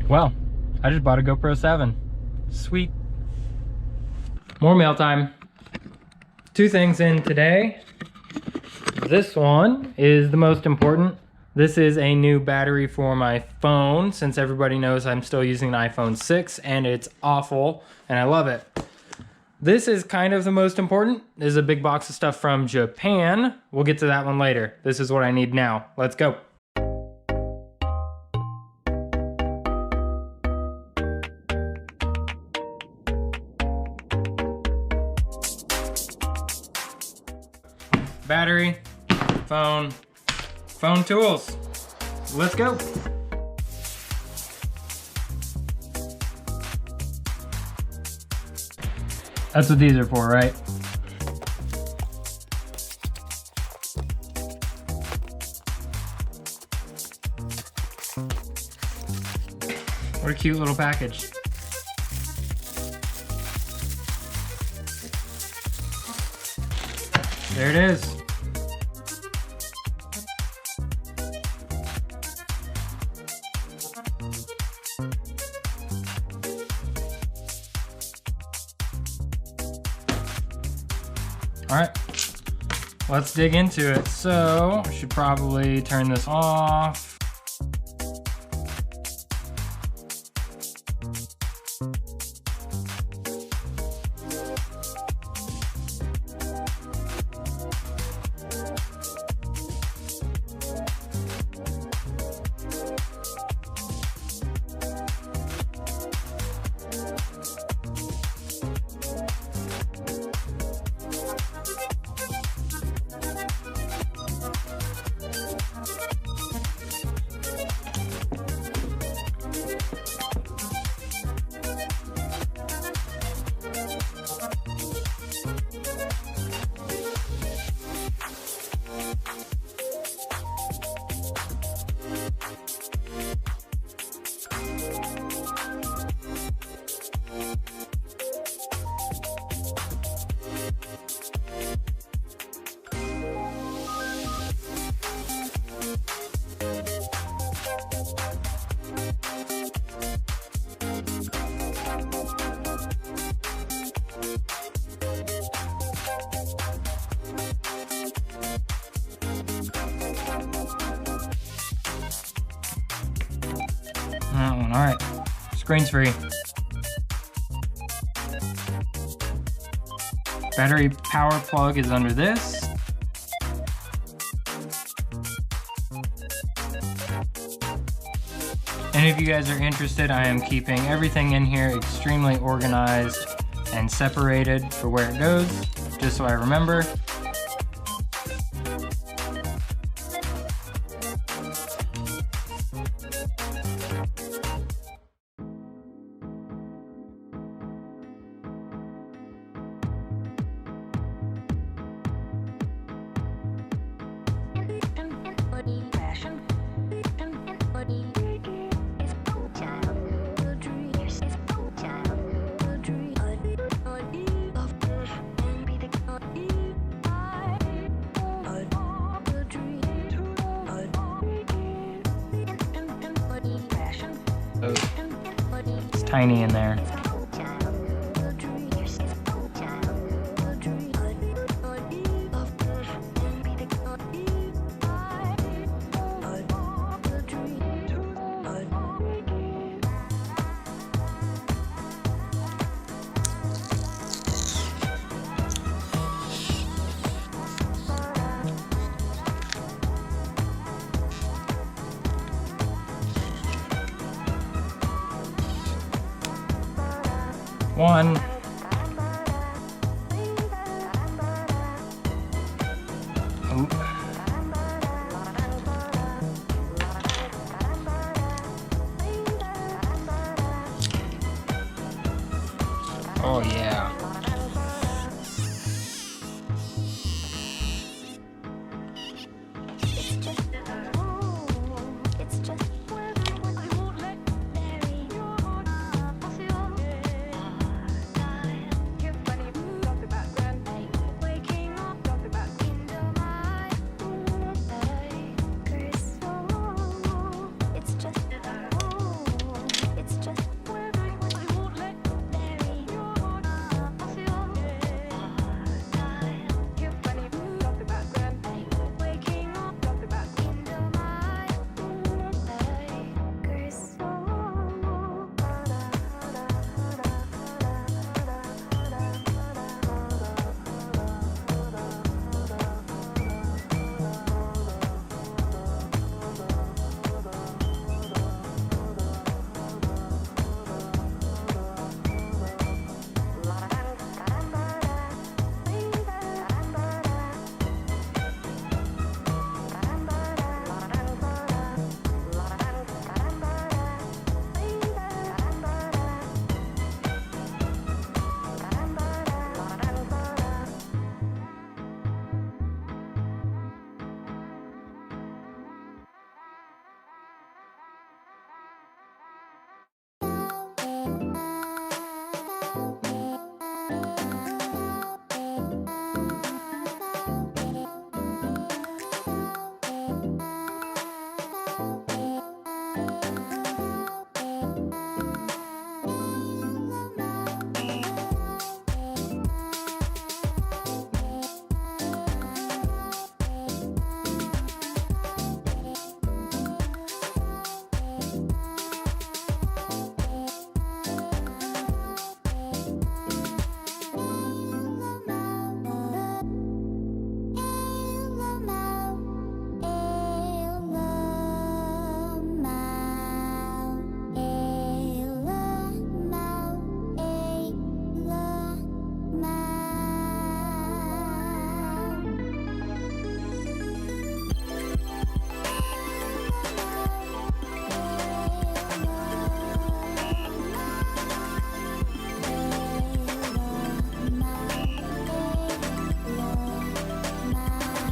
Well, I just bought a GoPro 7. Sweet. More mail time. 2 things in today. This one is the most important. This is a new battery for my phone, since everybody knows I'm still using an iPhone 6 and it's awful and I love it. This is kind of the most important. This is a big box of stuff from Japan. We'll get to that one later. This is what I need now. Let's go. Battery, phone tools. Let's go. That's what these are for, right? What a cute little package. There it is. All right, let's dig into it. So I should probably turn this off. That one, all right. Screen's free. Battery power plug is under this. And if you guys are interested, I am keeping everything in here extremely organized and separated for where it goes, just so I remember. It's tiny in there. One. Oop. Oh yeah.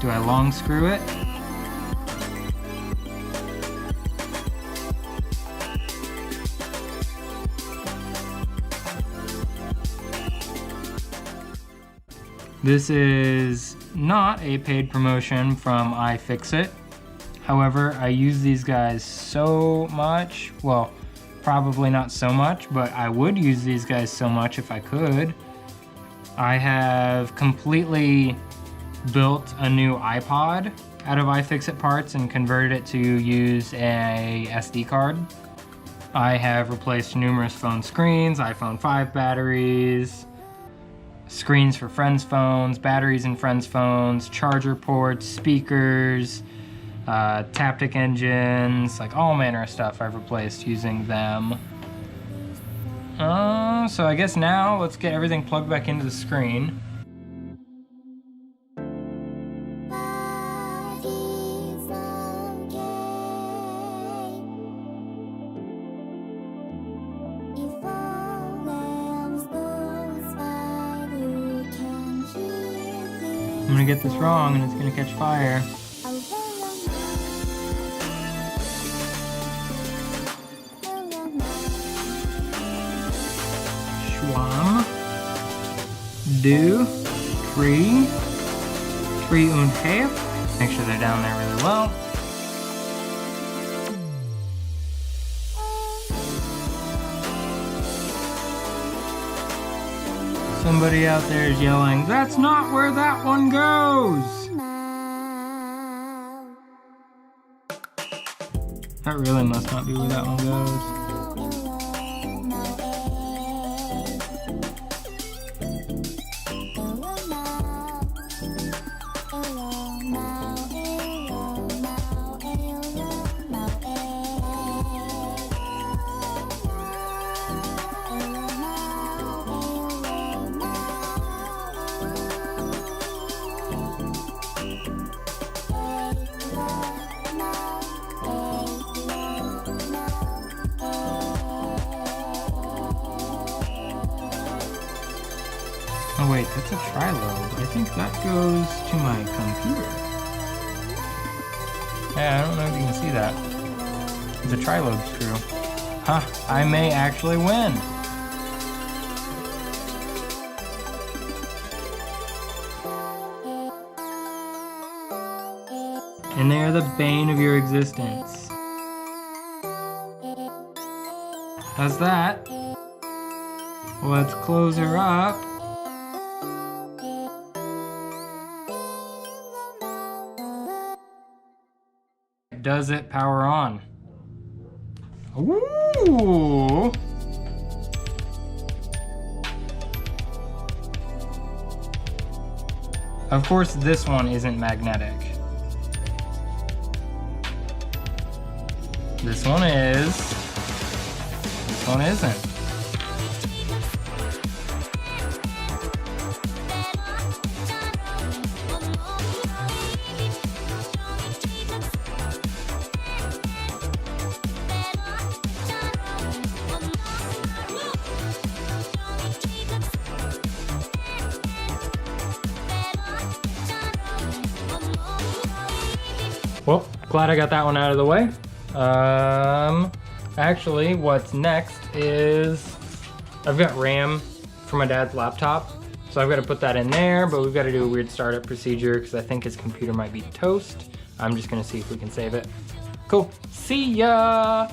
Do I long screw it? This is not a paid promotion from iFixit. However, I use these guys so much. Well, probably not so much, but I would use these guys so much if I could. I have completely built a new iPod out of iFixit parts and converted it to use a SD card. I have replaced numerous phone screens, iPhone 5 batteries, screens for friends' phones, batteries in friends' phones, charger ports, speakers, Taptic engines, like all manner of stuff I've replaced using them. So I guess now let's get everything plugged back into the screen. I'm gonna get this wrong and it's gonna catch fire. Schwam. Du. Tree. 3,5. Make sure they're down there really well. Somebody out there is yelling, "That's not where that one goes!" That really must not be where that one goes. Oh wait, that's a tri-lobe. I think that goes to my computer. Yeah, I don't know if you can see that. It's a tri-lobe screw. Huh, I may actually win. And they are the bane of your existence. How's that? Let's close her up. Does it power on? Ooh! Of course, this one isn't magnetic. This one is. This one isn't. Well, glad I got that one out of the way. Actually, what's next is I've got RAM for my dad's laptop, so I've got to put that in there, but we've got to do a weird startup procedure because I think his computer might be toast. I'm just gonna see if we can save it. Cool. See ya.